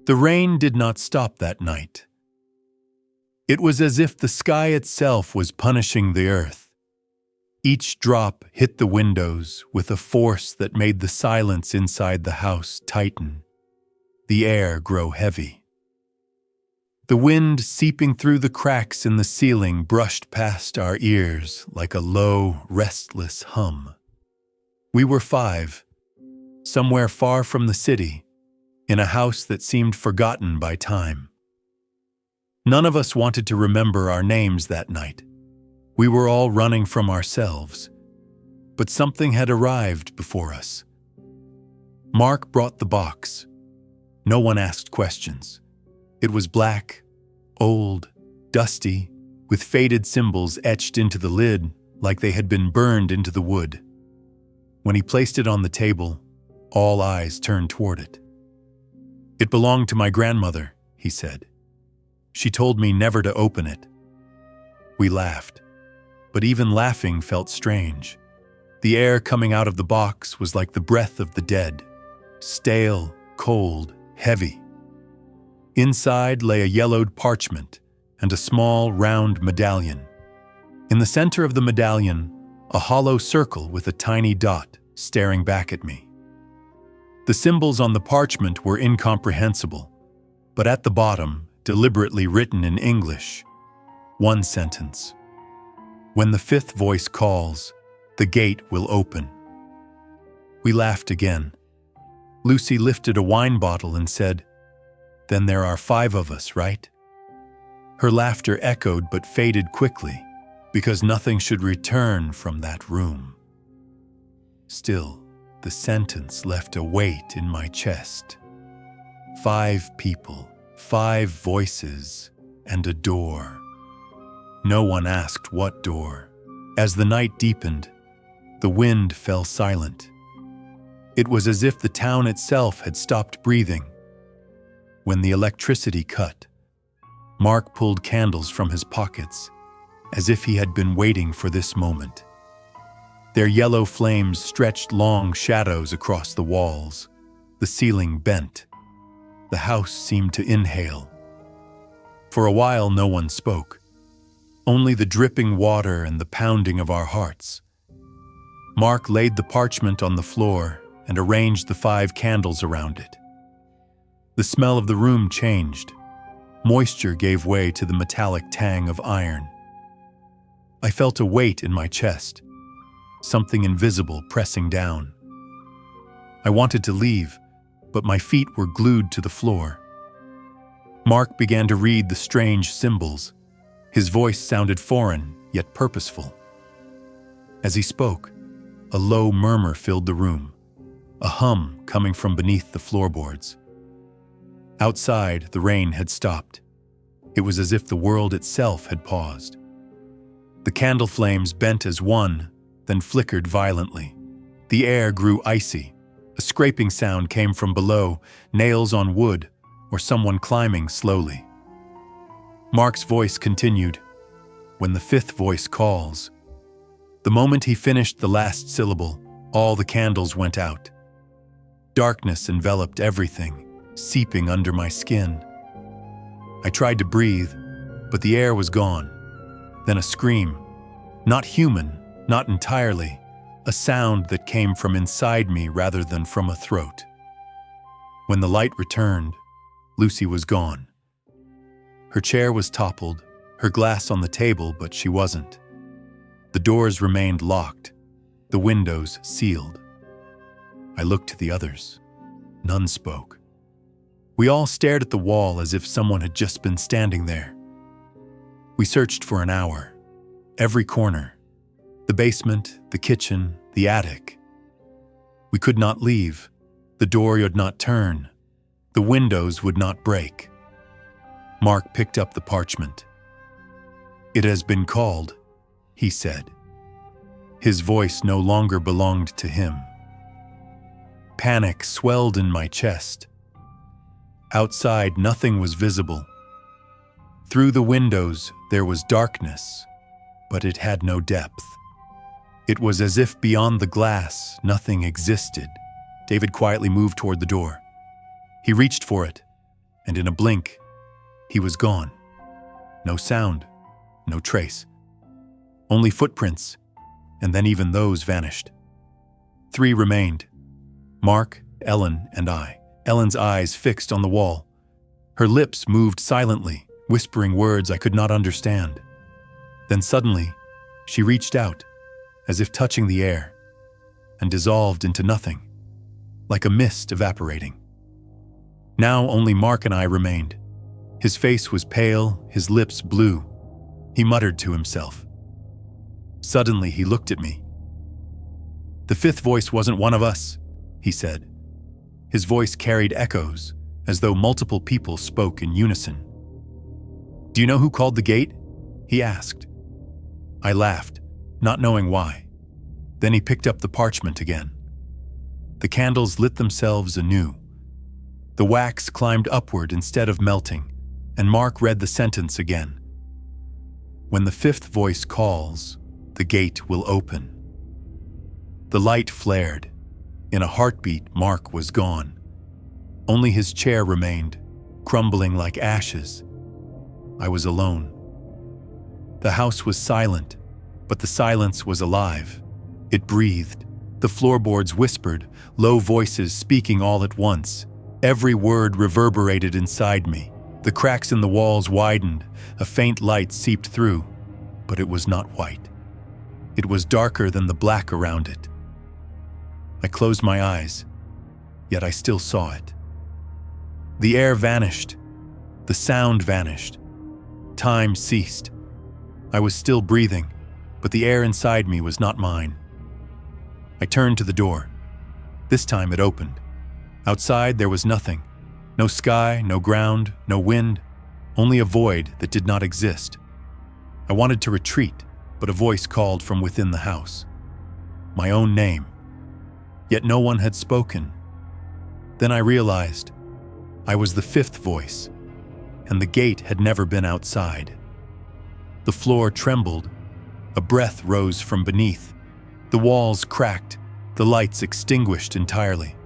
The rain did not stop that night. It was as if the sky itself was punishing the earth. Each drop hit the windows with a force that made the silence inside the house tighten, the air grow heavy. The wind seeping through the cracks in the ceiling brushed past our ears like a low, restless hum. We were 5, somewhere far from the city, in a house that seemed forgotten by time. None of us wanted to remember our names that night. We were all running from ourselves. But something had arrived before us. Mark brought the box. No one asked questions. It was black, old, dusty, with faded symbols etched into the lid like they had been burned into the wood. When he placed it on the table, all eyes turned toward it. "It belonged to my grandmother," he said. "She told me never to open it." We laughed, but even laughing felt strange. The air coming out of the box was like the breath of the dead, stale, cold, heavy. Inside lay a yellowed parchment and a small, round medallion. In the center of the medallion, a hollow circle with a tiny dot staring back at me. The symbols on the parchment were incomprehensible, but at the bottom, deliberately written in English, one sentence: "When the 5th voice calls, the gate will open." We laughed again. Lucy lifted a wine bottle and said, "Then there are 5 of us, right?" Her laughter echoed but faded quickly, because nothing should return from that room. Still, the sentence left a weight in my chest. 5 people, 5 voices, and a door. No one asked what door. As the night deepened, the wind fell silent. It was as if the town itself had stopped breathing. When the electricity cut, Mark pulled candles from his pockets, as if he had been waiting for this moment. Their yellow flames stretched long shadows across the walls. The ceiling bent. The house seemed to inhale. For a while, no one spoke. Only the dripping water and the pounding of our hearts. Mark laid the parchment on the floor and arranged the 5 candles around it. The smell of the room changed. Moisture gave way to the metallic tang of iron. I felt a weight in my chest, something invisible pressing down. I wanted to leave, but my feet were glued to the floor. Mark began to read the strange symbols. His voice sounded foreign, yet purposeful. As he spoke, a low murmur filled the room, a hum coming from beneath the floorboards. Outside, the rain had stopped. It was as if the world itself had paused. The candle flames bent as one, then flickered violently. The air grew icy. A scraping sound came from below, nails on wood, or someone climbing slowly. Mark's voice continued, "When the 5th voice calls." The moment he finished the last syllable, all the candles went out. Darkness enveloped everything, seeping under my skin. I tried to breathe, but the air was gone. Then a scream. Not human, not entirely. A sound that came from inside me rather than from a throat. When the light returned, Lucy was gone. Her chair was toppled, her glass on the table, but she wasn't. The doors remained locked, the windows sealed. I looked to the others. None spoke. We all stared at the wall as if someone had just been standing there. We searched for an hour. Every corner. The basement, the kitchen, the attic. We could not leave. The door would not turn. The windows would not break. Mark picked up the parchment. "It has been called," he said. His voice no longer belonged to him. Panic swelled in my chest. Outside, nothing was visible. Through the windows, there was darkness, but it had no depth. It was as if beyond the glass, nothing existed. David quietly moved toward the door. He reached for it, and in a blink, he was gone. No sound, no trace. Only footprints, and then even those vanished. 3 remained: Mark, Ellen, and I. Ellen's eyes fixed on the wall. Her lips moved silently, whispering words I could not understand. Then suddenly, she reached out, as if touching the air, and dissolved into nothing, like a mist evaporating. Now only Mark and I remained. His face was pale, his lips blue. He muttered to himself. Suddenly, he looked at me. "The 5th voice wasn't one of us," he said. His voice carried echoes, as though multiple people spoke in unison. "Do you know who called the gate?" he asked. I laughed, not knowing why. Then he picked up the parchment again. The candles lit themselves anew. The wax climbed upward instead of melting, and Mark read the sentence again. "When the 5th voice calls, the gate will open." The light flared. In a heartbeat, Mark was gone. Only his chair remained, crumbling like ashes. I was alone. The house was silent, but the silence was alive. It breathed. The floorboards whispered, low voices speaking all at once. Every word reverberated inside me. The cracks in the walls widened. A faint light seeped through, but it was not white. It was darker than the black around it. I closed my eyes, yet I still saw it. The air vanished. The sound vanished. Time ceased. I was still breathing, but the air inside me was not mine. I turned to the door. This time it opened. Outside there was nothing. No sky, no ground, no wind, only a void that did not exist. I wanted to retreat, but a voice called from within the house. My own name. Yet no one had spoken. Then I realized I was the 5th voice, and the gate had never been outside. The floor trembled. A breath rose from beneath. The walls cracked. The lights extinguished entirely.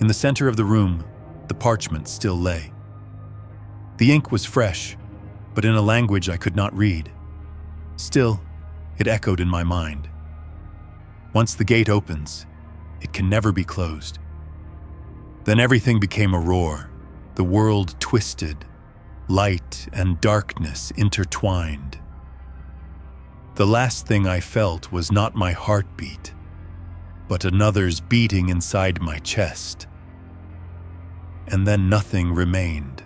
In the center of the room, the parchment still lay. The ink was fresh, but in a language I could not read. Still, it echoed in my mind. Once the gate opens, it can never be closed. Then everything became a roar. The world twisted. Light and darkness intertwined. The last thing I felt was not my heartbeat, but another's beating inside my chest. And then nothing remained.